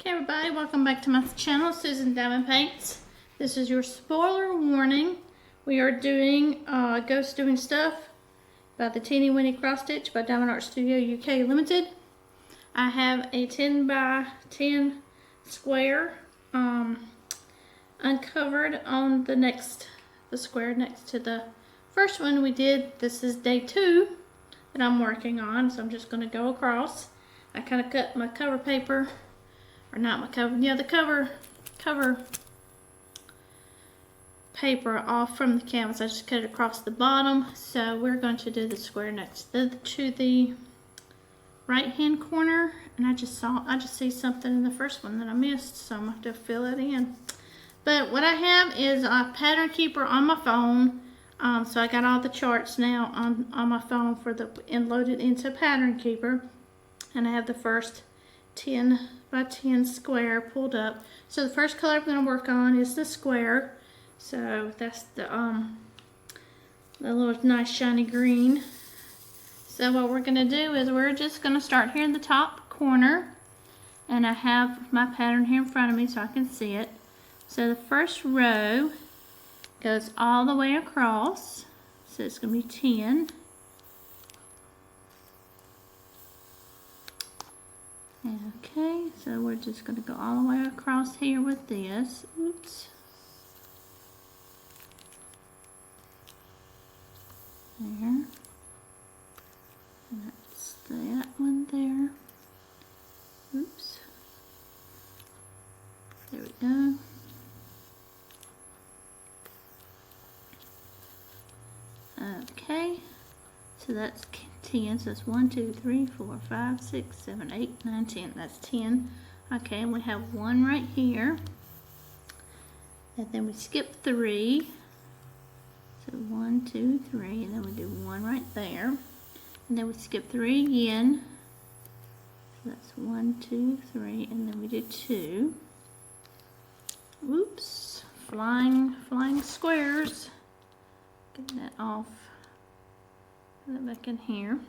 Okay everybody, welcome back to my channel, Susan Diamond Paints. This is your spoiler warning. We are doing Ghost Doing Stuff by the Teeny Weeny Cross Stitch by Diamond Art Studio UK Limited. I have a 10 by 10 square uncovered on the square next to the first one we did. This is day 2 that I'm working on, so I'm just going to go across. I kind of cut my cover paper, or not my cover, yeah, the cover paper off from the canvas. I just cut it across the bottom. So we're going to do the square next to the right hand corner, and I just see something in the first one that I missed, so I'm going to have to fill it in. But what I have is a pattern keeper on my phone. So I got all the charts now on my phone and loaded into pattern keeper, and I have the first 10 by 10 square pulled up. So the first color I'm going to work on is the square. So that's the little nice shiny green. So what we're going to do is we're just going to start here in the top corner, and I have my pattern here in front of me so I can see it. So the first row goes all the way across, so it's going to be 10. Okay, so we're just going to go all the way across here with this. Oops. There. And that's that one there. Oops. There we go. Okay, so that's 10, so that's 1, 2, 3, 4, 5, 6, 7, 8, 9, 10. That's 10. Okay, and we have one right here. And then we skip 3. So 1, 2, 3, and then we do one right there. And then we skip 3 again. So that's 1, 2, 3, and then we do 2. Whoops, flying squares. Get that off. Put it back in here.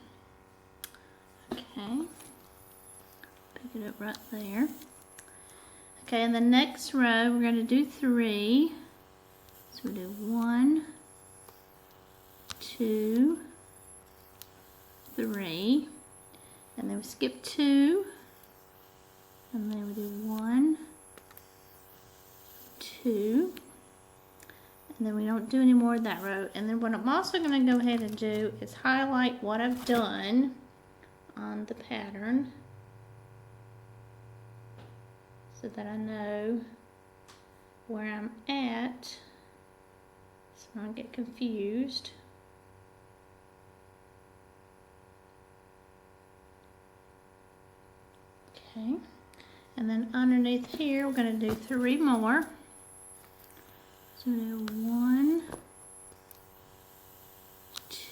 Okay. Pick it up right there. Okay, in the next row we're going to do 3. So we do 1, 2, 3, and then we skip 2, and then we do 1, 2. And then we don't do any more of that row. And then what I'm also going to go ahead and do is highlight what I've done on the pattern so that I know where I'm at, so I don't get confused. Okay, and then underneath here we're going to do 3 more. So we do 1,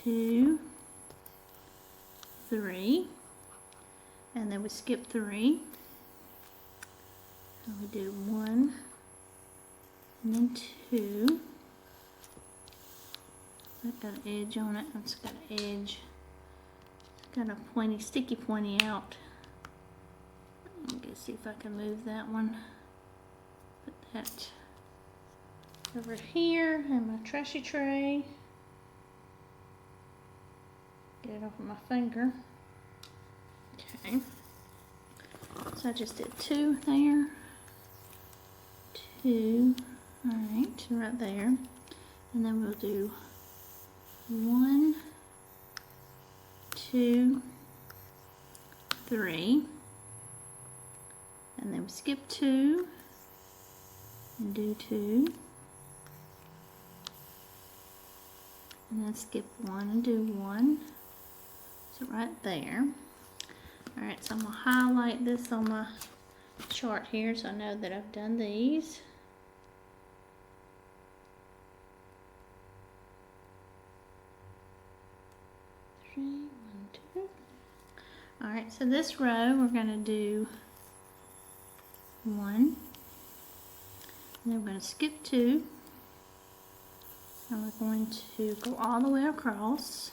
2, 3, and then we skip 3, and we do 1, and then 2. It's got an edge on it. It's got an edge. It's got a pointy, sticky pointy out. Let me see if I can move that one. Put that over here in my trashy tray. Get it off of my finger. Okay. So I just did 2 there. 2. Alright, right there. And then we'll do 1, 2, 3. And then we skip 2 and do 2. And then skip 1 and do 1. So right there. Alright, so I'm going to highlight this on my chart here so I know that I've done these. Three, 1, 2. Alright, so this row we're going to do 1. And then we're going to skip 2. And we're going to go all the way across.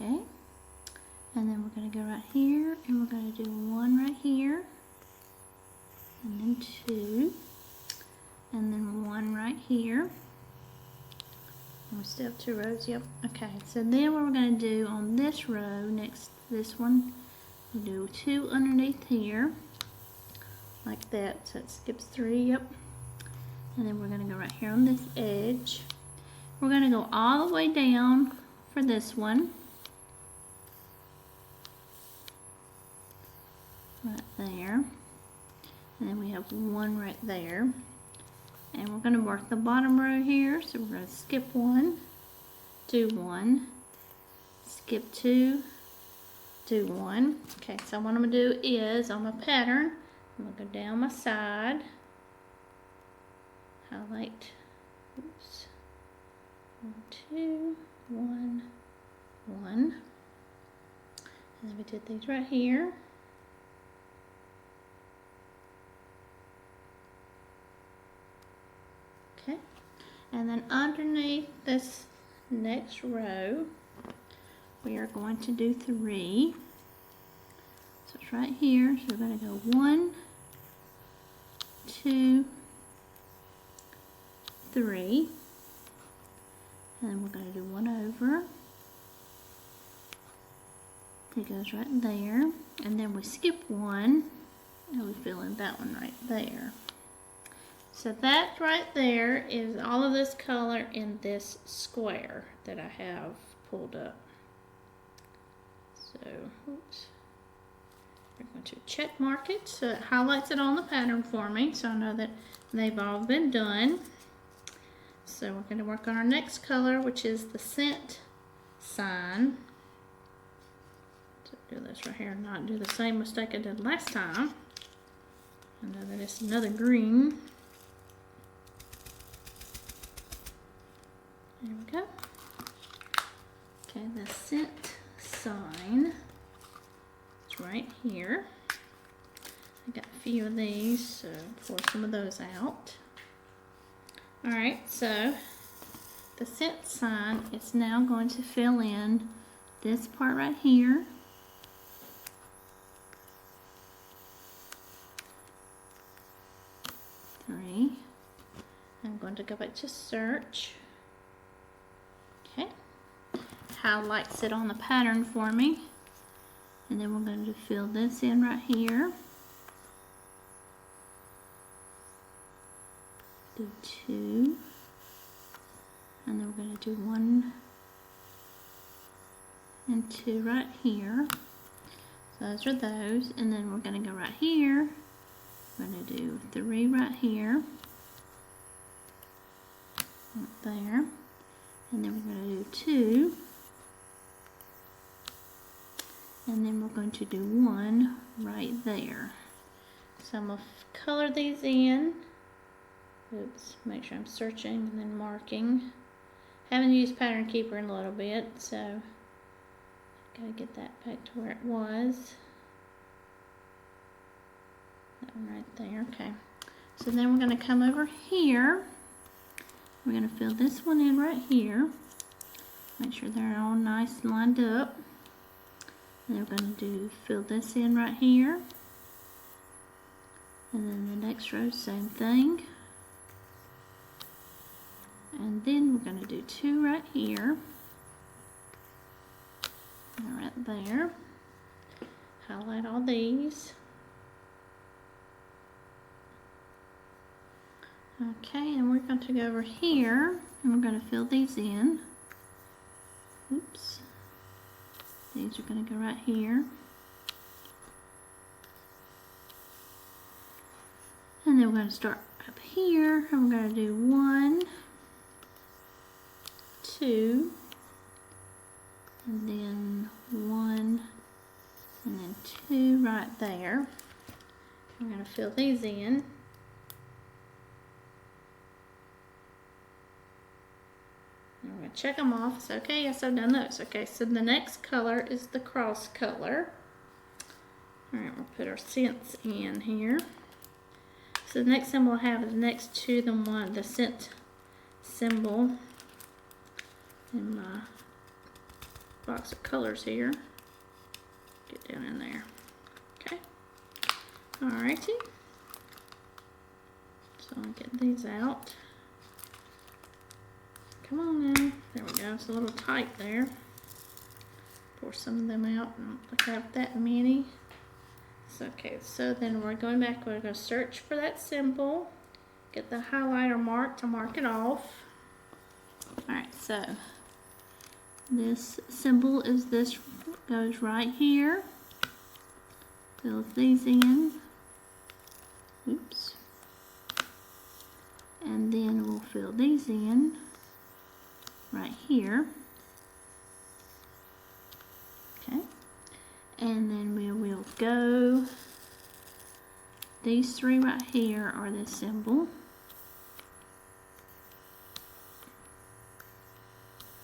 Okay, and then we're going to go right here, and we're going to do one right here, and then two, and then one right here. And we still have two rows, yep. Okay, so then what we're going to do on this row, next this one, we'll do two underneath here, like that, so it skips three, yep. And then we're going to go right here on this edge. We're going to go all the way down for this one. Right there. And then we have one right there. And we're going to work the bottom row here. So we're going to skip one, do one, skip two, do one. Okay, so what I'm going to do is on my pattern, I'm going to go down my side, highlight, oops, 1, 2, 1, 1. And then we did these right here. Okay, and then underneath this next row, we are going to do 3. So it's right here. So we're going to go 1, 2, 3, and then we're going to do one over. It goes right there, and then we skip one, and we fill in that one right there. So that right there is all of this color in this square that I have pulled up. So, oops. We're going to check mark it so it highlights it on the pattern for me, so I know that they've all been done. So we're going to work on our next color, which is the cent sign. So do this right here and not do the same mistake I did last time. I know that it's another green. There we go. Okay, the cent sign is right here. I got a few of these, so pour some of those out. Alright, so the cent sign is now going to fill in this part right here. Three. I'm going to go back to search. Okay. Highlights it on the pattern for me. And then we're going to fill this in right here. Do 2, and then we're going to do 1 and 2 right here. So those are those, and then we're going to go right here. We're going to do 3 right here, right there, and then we're going to do 2, and then we're going to do 1 right there. So I'm going to color these in. Oops, make sure I'm searching and then marking. Haven't used Pattern Keeper in a little bit, so gotta get that back to where it was. That one right there, okay. So then we're gonna come over here. We're gonna fill this one in right here. Make sure they're all nice lined up. And then we're gonna fill this in right here. And then the next row, same thing. And then we're going to do 2 right here, and right there. Highlight all these. Okay, and we're going to go over here, and we're going to fill these in. Oops. These are going to go right here. And then we're going to start up here, and we're going to do 1, 2, and then 1, and then 2 right there. We're going to fill these in. And we're going to check them off. So, okay, yes, I've done those. Okay, so the next color is the cross color. Alright, we'll put our cents in here. So the next symbol I have is next to the cent symbol in my box of colors here. Get down in there. Okay. Alrighty. So I'll get these out. Come on now. There we go. It's a little tight there. Pour some of them out. I don't think I have that many. It's okay. So then we're going back. We're going to search for that symbol. Get the highlighter mark to mark it off. Alright, so this symbol is this, goes right here. Fill these in. Oops. And then we'll fill these in right here. Okay. And then we will go, these three right here are the symbol.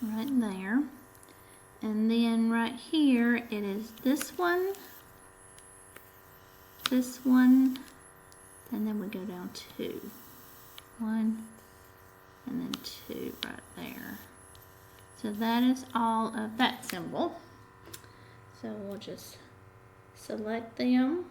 Right there. And then right here it is this one, and then we go down 2. 1 and then 2 right there. So that is all of that symbol. So we'll just select them.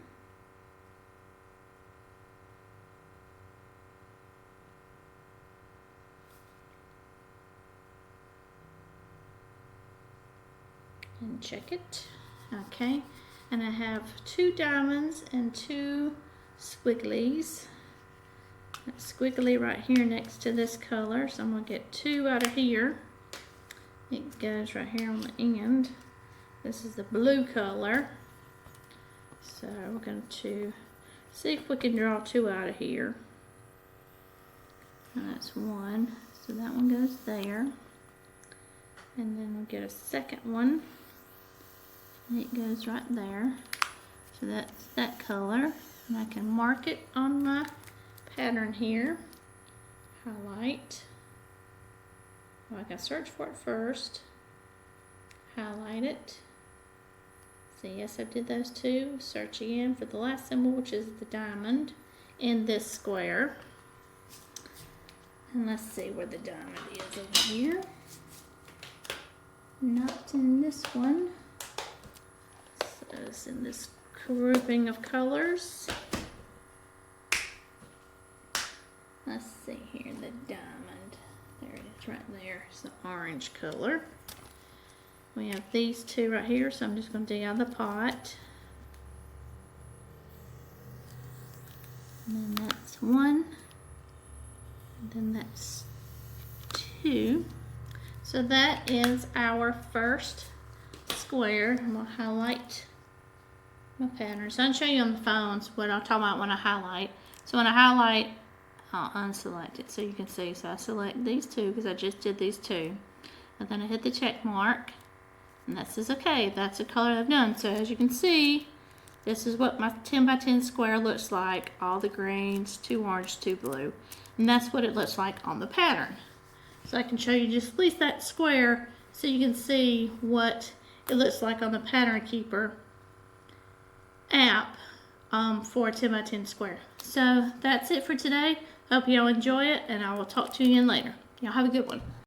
And check it. Okay, and I have 2 diamonds and 2 squigglies. That squiggly right here next to this color, so I'm going to get 2 out of here. It goes right here on the end. This is the blue color, so we're going to see if we can draw 2 out of here. And that's 1, so that one goes there. And then we'll get a second one. And it goes right there. So that's that color. And I can mark it on my pattern here. Highlight. Well, I can search for it first. Highlight it. So yes, I did those 2. Search again for the last symbol, which is the diamond in this square. And let's see where the diamond is over here. Not in this one. So it's in this grouping of colors. Let's see here, the diamond. There it is right there. It's the orange color. We have these 2 right here, so I'm just going to dig out of the pot. And then that's 1. And then that's 2. So that is our first square. I'm going to highlight my pattern. So I'll show you on the phones what I'm talking about when I highlight. So when I highlight, I'll unselect it so you can see. So I select these 2 because I just did these 2. And then I hit the check mark. And that says okay, that's the color I've done. So as you can see, this is what my 10 by 10 square looks like. All the greens, 2 orange, 2 blue. And that's what it looks like on the pattern. So I can show you just at least that square so you can see what it looks like on the Pattern Keeper app for a 10 by 10 square. So that's it for today. Hope y'all enjoy it, and I will talk to you again later. Y'all have a good one.